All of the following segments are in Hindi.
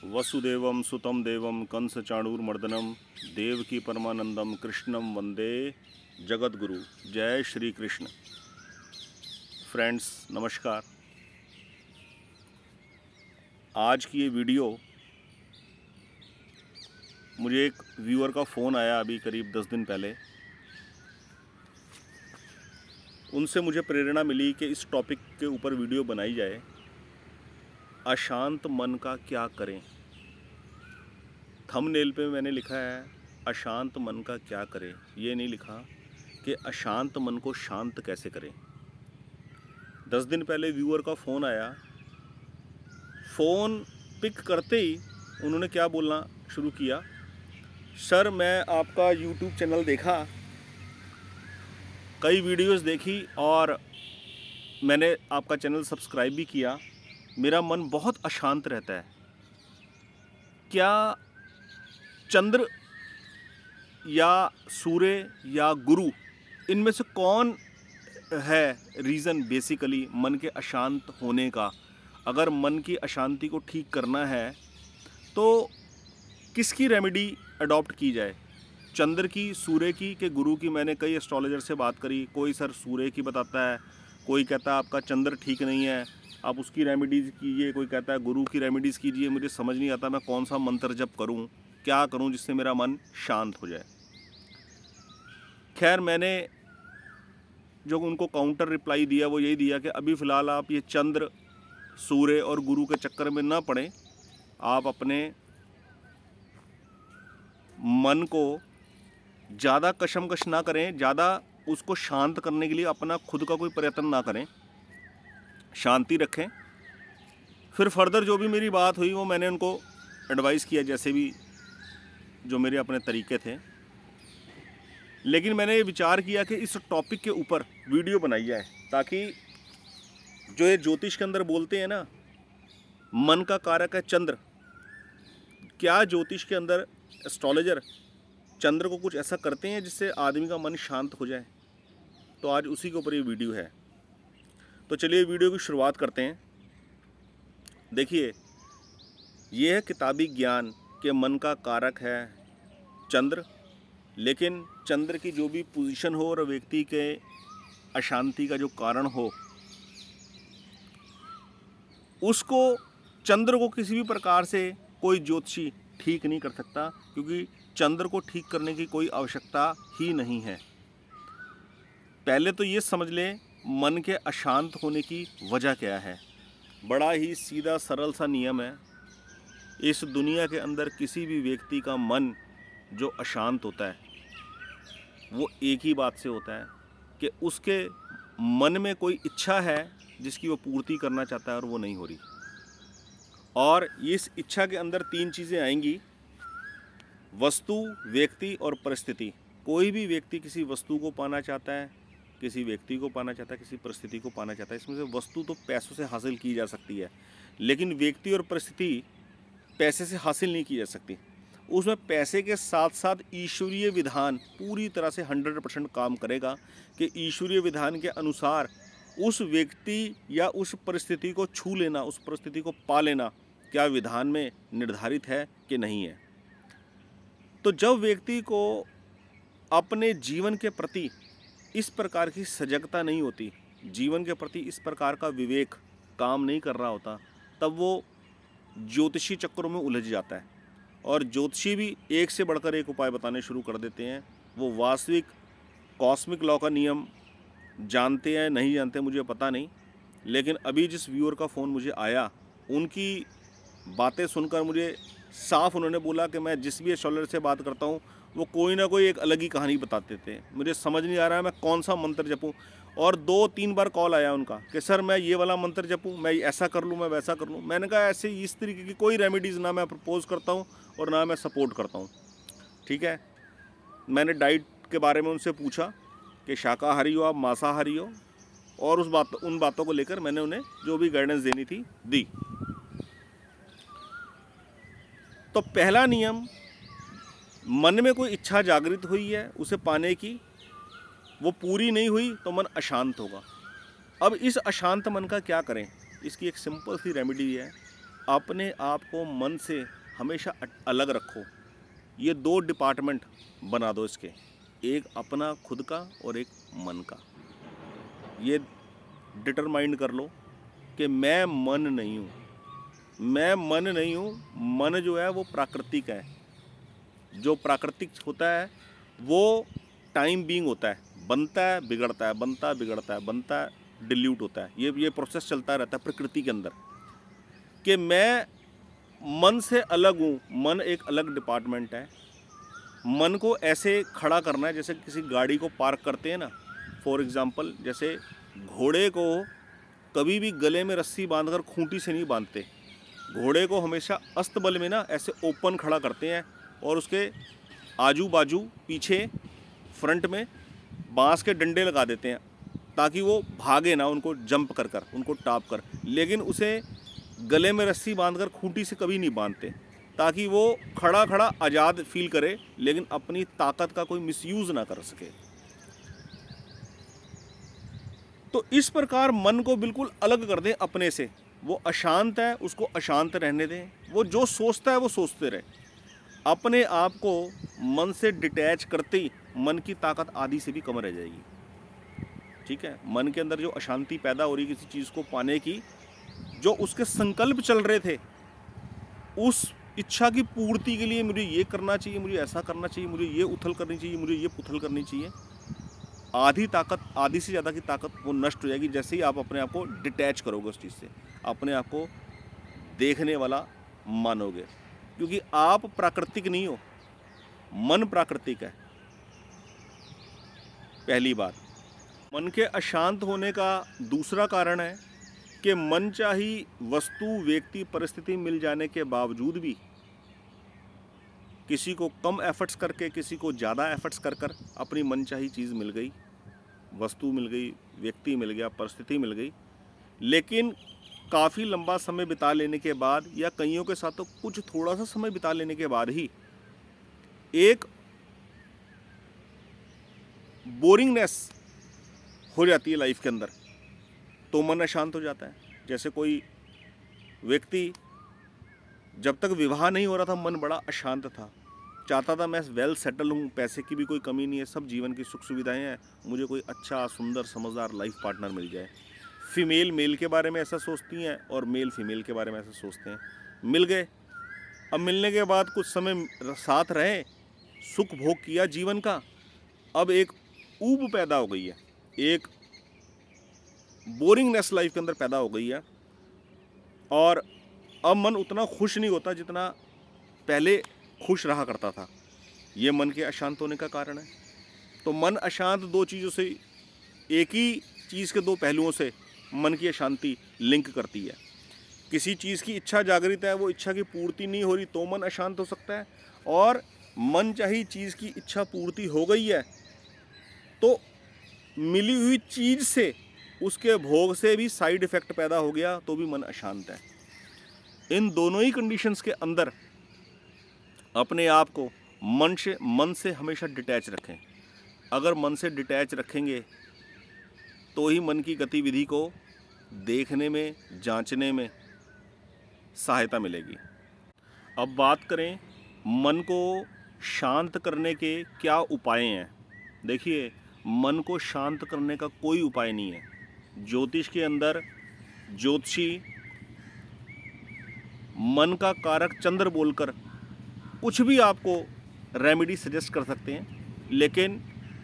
वसुदेवं सुतं देवं कंस चाणूरमर्दनम देवकी परमानंदम कृष्णम वंदे जगद्गुरु। जय श्री कृष्ण। फ्रेंड्स नमस्कार। आज की ये वीडियो मुझे एक व्यूअर का फ़ोन आया अभी करीब 10 दिन पहले। उनसे मुझे प्रेरणा मिली कि इस टॉपिक के ऊपर वीडियो बनाई जाए। अशांत मन का क्या करें। थंबनेल पे मैंने लिखा है अशांत मन का क्या करें, ये नहीं लिखा कि अशांत मन को शांत कैसे करें। 10 दिन पहले व्यूअर का फ़ोन आया। फ़ोन पिक करते ही उन्होंने क्या बोलना शुरू किया, सर मैं आपका यूट्यूब चैनल देखा, कई वीडियोस देखी और मैंने आपका चैनल सब्सक्राइब भी किया। मेरा मन बहुत अशांत रहता है। क्या चंद्र या सूर्य या गुरु, इनमें से कौन है रीज़न बेसिकली मन के अशांत होने का? अगर मन की अशांति को ठीक करना है तो किसकी रेमेडी अडॉप्ट की जाए? चंद्र की, सूर्य की कि गुरु की? मैंने कई एस्ट्रोलॉजर से बात करी। कोई सर सूर्य की बताता है, कोई कहता है आपका चंद्र ठीक नहीं है, आप उसकी रेमेडीज़ कीजिए, कोई कहता है गुरु की रेमेडीज़ कीजिए। मुझे समझ नहीं आता मैं कौन सा मंत्र जप करूं, क्या करूं जिससे मेरा मन शांत हो जाए। खैर मैंने जो उनको काउंटर रिप्लाई दिया वो यही दिया कि अभी फ़िलहाल आप ये चंद्र, सूर्य और गुरु के चक्कर में ना पड़ें। आप अपने मन को ज़्यादा कशमकश ना करें, ज़्यादा उसको शांत करने के लिए अपना खुद का कोई प्रयत्न ना करें, शांति रखें। फिर फर्दर जो भी मेरी बात हुई वो मैंने उनको एडवाइस किया, जैसे भी जो मेरे अपने तरीके थे। लेकिन मैंने ये विचार किया कि इस टॉपिक के ऊपर वीडियो बनाई जाए, ताकि जो ये ज्योतिष के अंदर बोलते हैं ना, मन का कारक है चंद्र। क्या ज्योतिष के अंदर एस्ट्रोलॉजर चंद्र को कुछ ऐसा करते हैं जिससे आदमी का मन शांत हो जाए? तो आज उसी के ऊपर ये वीडियो है। तो चलिए वीडियो की शुरुआत करते हैं। देखिए, ये है किताबी ज्ञान के मन का कारक है चंद्र, लेकिन चंद्र की जो भी पोजीशन हो और व्यक्ति के अशांति का जो कारण हो, उसको चंद्र को किसी भी प्रकार से कोई ज्योतिषी ठीक नहीं कर सकता, क्योंकि चंद्र को ठीक करने की कोई आवश्यकता ही नहीं है। पहले तो ये समझ लें मन के अशांत होने की वजह क्या है। बड़ा ही सीधा सरल सा नियम है। इस दुनिया के अंदर किसी भी व्यक्ति का मन जो अशांत होता है वो एक ही बात से होता है कि उसके मन में कोई इच्छा है जिसकी वो पूर्ति करना चाहता है और वो नहीं हो रही। और इस इच्छा के अंदर 3 चीज़ें आएंगी: वस्तु, व्यक्ति और परिस्थिति। कोई भी व्यक्ति किसी वस्तु को पाना चाहता है, किसी व्यक्ति को पाना चाहता है, किसी परिस्थिति को पाना चाहता है। इसमें से वस्तु तो पैसों से हासिल की जा सकती है, लेकिन व्यक्ति और परिस्थिति पैसे से हासिल नहीं की जा सकती। उसमें पैसे के साथ साथ ईश्वरीय विधान पूरी तरह से 100% काम करेगा कि ईश्वरीय विधान के अनुसार उस व्यक्ति या उस परिस्थिति को छू लेना, उस परिस्थिति को पा लेना क्या विधान में निर्धारित है कि नहीं है। तो जब व्यक्ति को अपने जीवन के प्रति इस प्रकार की सजगता नहीं होती, जीवन के प्रति इस प्रकार का विवेक काम नहीं कर रहा होता, तब वो ज्योतिषी चक्करों में उलझ जाता है। और ज्योतिषी भी एक से बढ़कर एक उपाय बताने शुरू कर देते हैं। वो वास्तविक कॉस्मिक लॉ का नियम जानते हैं नहीं जानते मुझे पता नहीं, लेकिन अभी जिस व्यूअर का फ़ोन मुझे आया, उनकी बातें सुनकर मुझे साफ उन्होंने बोला कि मैं जिस भी एस्ट्रोलॉजर से बात करता हूँ वो कोई ना कोई एक अलग ही कहानी बताते थे। मुझे समझ नहीं आ रहा है मैं कौन सा मंत्र जपूँ। और 2-3 बार कॉल आया उनका कि सर मैं ये वाला मंत्र जपूँ, मैं ऐसा कर लूँ, मैं वैसा कर लूँ। मैंने कहा ऐसे इस तरीके की कोई रेमेडीज़ ना मैं प्रपोज़ करता हूँ और ना मैं सपोर्ट करता हूँ, ठीक है। मैंने डाइट के बारे में उनसे पूछा कि शाकाहारी हो आप, मांसाहारी हो, और उन बातों को लेकर मैंने उन्हें जो भी गाइडेंस देनी थी दी। तो पहला नियम, मन में कोई इच्छा जागृत हुई है उसे पाने की, वो पूरी नहीं हुई तो मन अशांत होगा। अब इस अशांत मन का क्या करें? इसकी एक सिंपल सी रेमेडी है अपने आप को मन से हमेशा अलग रखो। ये दो डिपार्टमेंट बना दो इसके, एक अपना खुद का और एक मन का। ये डिटरमाइन कर लो कि मैं मन नहीं हूँ, मैं मन नहीं हूँ। मन जो है वो प्राकृतिक है। जो प्राकृतिक होता है वो टाइम बीइंग होता है, बनता है बिगड़ता है, बनता है बिगड़ता है, बनता है डिल्यूट होता है। ये प्रोसेस चलता रहता है प्रकृति के अंदर। कि मैं मन से अलग हूँ, मन एक अलग डिपार्टमेंट है। मन को ऐसे खड़ा करना है जैसे किसी गाड़ी को पार्क करते हैं ना। फॉर एग्ज़ाम्पल, जैसे घोड़े को कभी भी गले में रस्सी बांधकर खूंटी से नहीं बांधते। घोड़े को हमेशा अस्तबल में ना ऐसे ओपन खड़ा करते हैं और उसके आजू बाजू पीछे फ्रंट में बांस के डंडे लगा देते हैं ताकि वो भागे ना, उनको जंप कर कर, उनको टाप कर। लेकिन उसे गले में रस्सी बांधकर खूंटी से कभी नहीं बांधते ताकि वो खड़ा खड़ा आज़ाद फील करे, लेकिन अपनी ताकत का कोई मिसयूज़ ना कर सके। तो इस प्रकार मन को बिल्कुल अलग कर दें अपने से। वो अशांत है, उसको अशांत रहने दें। वो जो सोचता है वो सोचते रहे। अपने आप को मन से डिटैच करते ही मन की ताकत आधी से भी कम रह जाएगी। ठीक है, मन के अंदर जो अशांति पैदा हो रही किसी चीज़ को पाने की, जो उसके संकल्प चल रहे थे, उस इच्छा की पूर्ति के लिए मुझे ये करना चाहिए, मुझे ऐसा करना चाहिए, मुझे ये उथल करनी चाहिए, मुझे ये पुथल करनी चाहिए, आधी ताकत, आधी से ज़्यादा की ताकत वो नष्ट हो जाएगी जैसे ही आप अपने आप को डिटैच करोगे उस चीज़ से, अपने आप को देखने वाला मानोगे। क्योंकि आप प्राकृतिक नहीं हो, मन प्राकृतिक है। पहली बात। मन के अशांत होने का दूसरा कारण है कि मनचाही वस्तु, व्यक्ति, परिस्थिति मिल जाने के बावजूद भी किसी को कम एफर्ट्स करके, किसी को ज़्यादा एफर्ट्स कर कर अपनी मनचाही चीज़ मिल गई, वस्तु मिल गई, व्यक्ति मिल गया, परिस्थिति मिल गई। लेकिन काफ़ी लंबा समय बिता लेने के बाद, या कईयों के साथ तो कुछ थोड़ा सा समय बिता लेने के बाद ही एक बोरिंगनेस हो जाती है लाइफ के अंदर, तो मन अशांत हो जाता है। जैसे कोई व्यक्ति, जब तक विवाह नहीं हो रहा था मन बड़ा अशांत था, चाहता था मैं वेल सेटल हूँ, पैसे की भी कोई कमी नहीं है, सब जीवन की सुख सुविधाएं हैं, मुझे कोई अच्छा सुंदर समझदार लाइफ पार्टनर मिल जाए। फीमेल मेल के बारे में ऐसा सोचती हैं और मेल फीमेल के बारे में ऐसा सोचते हैं। मिल गए, अब मिलने के बाद कुछ समय साथ रहे, सुख भोग किया जीवन का, अब एक ऊब पैदा हो गई है, एक बोरिंगनेस लाइफ के अंदर पैदा हो गई है, और अब मन उतना खुश नहीं होता जितना पहले खुश रहा करता था। ये मन के अशांत होने का कारण है। तो मन अशांत दो चीज़ों से, एक ही चीज़ के दो पहलुओं से मन की अशांति लिंक करती है। किसी चीज़ की इच्छा जागृत है, वो इच्छा की पूर्ति नहीं हो रही तो मन अशांत हो सकता है, और मन चाही चीज़ की इच्छा पूर्ति हो गई है तो मिली हुई चीज़ से, उसके भोग से भी साइड इफ़ेक्ट पैदा हो गया तो भी मन अशांत है। इन दोनों ही कंडीशंस के अंदर अपने आप को मन से हमेशा डिटैच रखें। अगर मन से डिटैच रखेंगे तो ही मन की गतिविधि को देखने में, जांचने में सहायता मिलेगी। अब बात करें मन को शांत करने के क्या उपाय हैं। देखिए, मन को शांत करने का कोई उपाय नहीं है। ज्योतिष के अंदर ज्योतिषी मन का कारक चंद्र बोलकर कुछ भी आपको रेमेडी सजेस्ट कर सकते हैं, लेकिन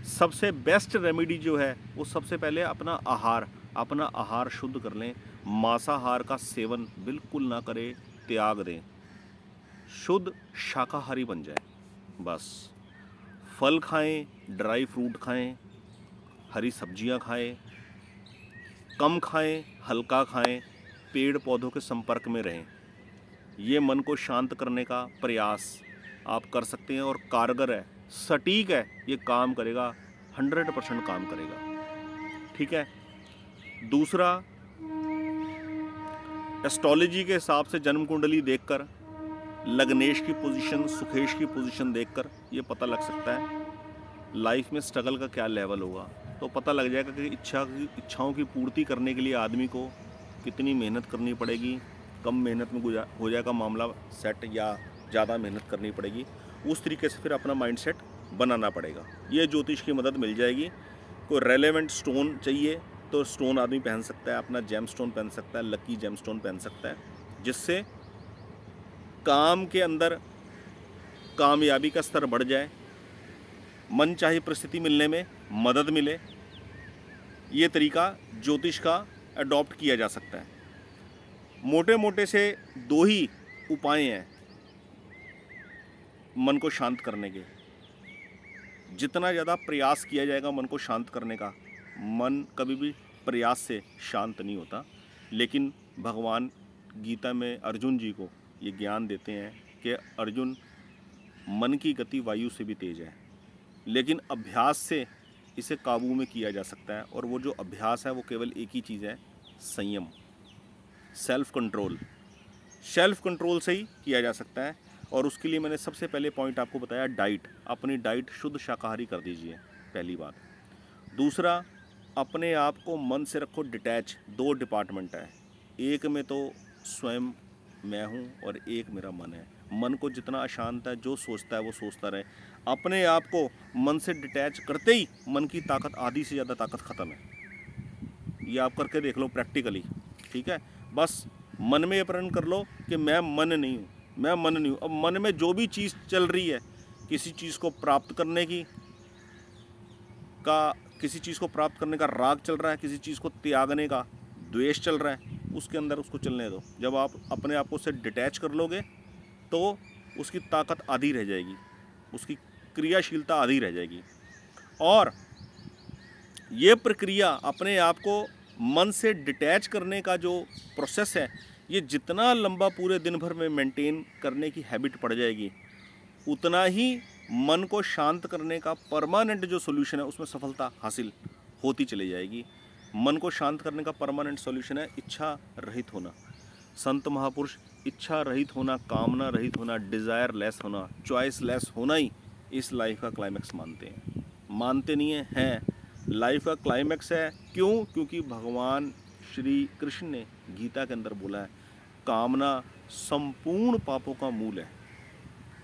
सबसे बेस्ट रेमेडी जो है वो सबसे पहले अपना आहार शुद्ध कर लें। मांसाहार का सेवन बिल्कुल ना करें, त्याग दें, शुद्ध शाकाहारी बन जाए। बस फल खाएं, ड्राई फ्रूट खाएं, हरी सब्जियां खाएं, कम खाएं, हल्का खाएं, पेड़ पौधों के संपर्क में रहें। ये मन को शांत करने का प्रयास आप कर सकते हैं और कारगर है, सटीक है, ये काम करेगा, 100% काम करेगा। ठीक है। दूसरा, एस्ट्रोलॉजी के हिसाब से जन्म कुंडली देखकर, लग्नेश की पोजीशन, सुखेश की पोजीशन देखकर ये पता लग सकता है लाइफ में स्ट्रगल का क्या लेवल होगा। तो पता लग जाएगा कि इच्छाओं की पूर्ति करने के लिए आदमी को कितनी मेहनत करनी पड़ेगी, कम मेहनत में हो जाएगा मामला सेट या ज़्यादा मेहनत करनी पड़ेगी, उस तरीके से फिर अपना माइंडसेट बनाना पड़ेगा। ये ज्योतिष की मदद मिल जाएगी। कोई रेलेवेंट स्टोन चाहिए तो स्टोन आदमी पहन सकता है, अपना जेम स्टोन पहन सकता है, लकी जेम स्टोन पहन सकता है, जिससे काम के अंदर कामयाबी का स्तर बढ़ जाए, मन चाही परिस्थिति मिलने में मदद मिले। ये तरीका ज्योतिष का अडॉप्ट किया जा सकता है। मोटे मोटे से 2 ही उपाय हैं मन को शांत करने के। जितना ज़्यादा प्रयास किया जाएगा मन को शांत करने का, मन कभी भी प्रयास से शांत नहीं होता। लेकिन भगवान गीता में अर्जुन जी को ये ज्ञान देते हैं कि अर्जुन, मन की गति वायु से भी तेज है, लेकिन अभ्यास से इसे काबू में किया जा सकता है। और वो जो अभ्यास है वो केवल एक ही चीज़ है, संयम, सेल्फ कंट्रोल। सेल्फ कंट्रोल से ही किया जा सकता है। और उसके लिए मैंने सबसे पहले पॉइंट आपको बताया, डाइट। अपनी डाइट शुद्ध शाकाहारी कर दीजिए, पहली बात। दूसरा, अपने आप को मन से रखो डिटैच। 2 डिपार्टमेंट है, एक में तो स्वयं मैं हूँ और एक मेरा मन है। मन को जितना अशांत है, जो सोचता है वो सोचता रहे। अपने आप को मन से डिटैच करते ही मन की ताकत, आधी से ज़्यादा ताकत ख़त्म है। ये आप करके देख लो प्रैक्टिकली, ठीक है। बस मन में ये प्रण कर लो कि मैं मन नहीं हूँ, मैं मन नहीं हूँ। अब मन में जो भी चीज़ चल रही है, किसी चीज़ को प्राप्त करने का राग चल रहा है, किसी चीज़ को त्यागने का द्वेष चल रहा है, उसके अंदर उसको चलने दो। जब आप अपने आप को उससे डिटैच कर लोगे तो उसकी ताकत आधी रह जाएगी, उसकी क्रियाशीलता आधी रह जाएगी। और ये प्रक्रिया, अपने आप को मन से डिटैच करने का जो प्रोसेस है, ये जितना लंबा पूरे दिन भर में मेंटेन करने की हैबिट पड़ जाएगी, उतना ही मन को शांत करने का परमानेंट जो सोल्यूशन है उसमें सफलता हासिल होती चली जाएगी। मन को शांत करने का परमानेंट सॉल्यूशन है इच्छा रहित होना। संत महापुरुष इच्छा रहित होना, कामना रहित होना, डिज़ायर लेस होना, चॉइस लेस होना ही इस लाइफ का क्लाइमैक्स मानते हैं। मानते नहीं हैं, लाइफ का क्लाइमैक्स है। क्यों? क्योंकि भगवान श्री कृष्ण ने गीता के अंदर बोला है, कामना संपूर्ण पापों का मूल है।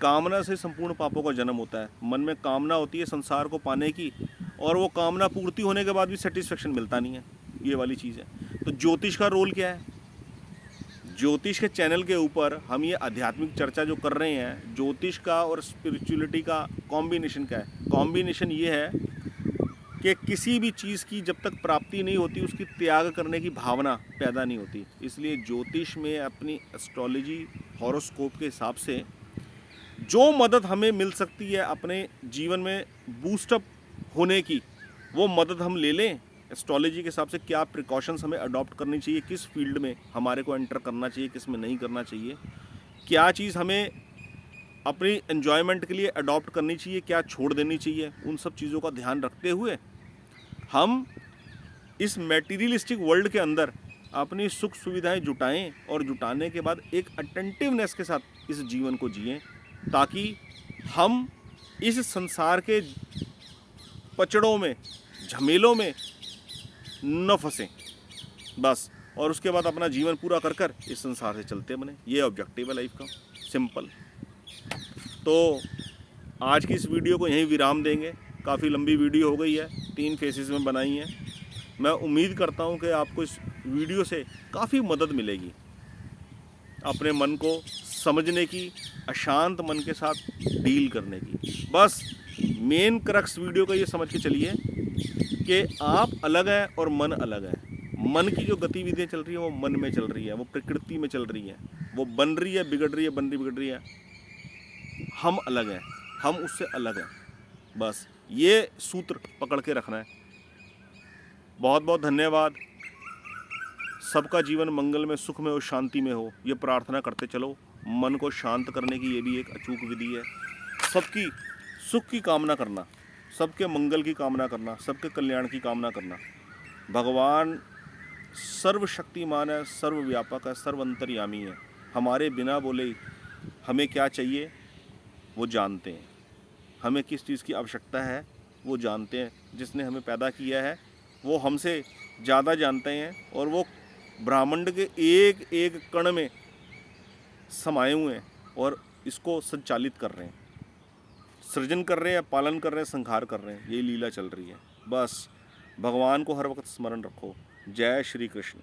कामना से संपूर्ण पापों का जन्म होता है। मन में कामना होती है संसार को पाने की, और वो कामना पूर्ति होने के बाद भी सेटिस्फेक्शन मिलता नहीं है, ये वाली चीज़ है। तो ज्योतिष का रोल क्या है? ज्योतिष के चैनल के ऊपर हम ये आध्यात्मिक चर्चा जो कर रहे हैं, ज्योतिष का और स्पिरिचुअलिटी का कॉम्बिनेशन क्या है? कॉम्बिनेशन ये है कि किसी भी चीज़ की जब तक प्राप्ति नहीं होती, उसकी त्याग करने की भावना पैदा नहीं होती। इसलिए ज्योतिष में अपनी एस्ट्रोलॉजी, हॉरोस्कोप के हिसाब से जो मदद हमें मिल सकती है अपने जीवन में बूस्टअप होने की, वो मदद हम ले लें। एस्ट्रोलॉजी के हिसाब से क्या प्रिकॉशंस हमें अडॉप्ट करनी चाहिए, किस फील्ड में हमारे को एंटर करना चाहिए, किस में नहीं करना चाहिए, क्या चीज़ हमें अपनी एन्जॉयमेंट के लिए अडॉप्ट करनी चाहिए, क्या छोड़ देनी चाहिए, उन सब चीज़ों का ध्यान रखते हुए हम इस मटेरियलिस्टिक वर्ल्ड के अंदर अपनी सुख सुविधाएं जुटाएं, और जुटाने के बाद एक अटेंटिवनेस के साथ इस जीवन को जिएं, ताकि हम इस संसार के पचड़ों में, झमेलों में न फंसें बस। और उसके बाद अपना जीवन पूरा कर कर इस संसार से चलते बने। ये ऑब्जेक्टिव है लाइफ का, सिंपल। तो आज की इस वीडियो को यहीं विराम देंगे। काफ़ी लंबी वीडियो हो गई है, 3 फेसेस में बनाई है। मैं उम्मीद करता हूँ कि आपको इस वीडियो से काफ़ी मदद मिलेगी अपने मन को समझने की, अशांत मन के साथ डील करने की। बस मेन क्रक्स वीडियो का ये समझ के चलिए कि आप अलग हैं और मन अलग है। मन की जो गतिविधियाँ चल रही हैं वो मन में चल रही है, वो प्रकृति में चल रही है, वो बन रही है, बिगड़ रही है, बन रही बिगड़ रही है। हम अलग हैं, हम उससे अलग हैं। बस ये सूत्र पकड़ के रखना है। बहुत बहुत धन्यवाद। सबका जीवन मंगल में, सुख में और शांति में हो, ये प्रार्थना करते चलो। मन को शांत करने की ये भी एक अचूक विधि है। सबकी सुख की कामना करना, सबके मंगल की कामना करना, सबके कल्याण की कामना करना। भगवान सर्वशक्तिमान है, सर्वव्यापक है, सर्वअंतर्यामी है। हमारे बिना बोले हमें क्या चाहिए वो जानते हैं, हमें किस चीज़ की आवश्यकता है वो जानते हैं। जिसने हमें पैदा किया है वो हमसे ज़्यादा जानते हैं, और वो ब्रह्मांड के एक एक कण में समाये हुए हैं और इसको संचालित कर रहे हैं, सृजन कर रहे हैं, पालन कर रहे हैं, संहार कर रहे हैं। यही लीला चल रही है। बस भगवान को हर वक्त स्मरण रखो। जय श्री कृष्ण।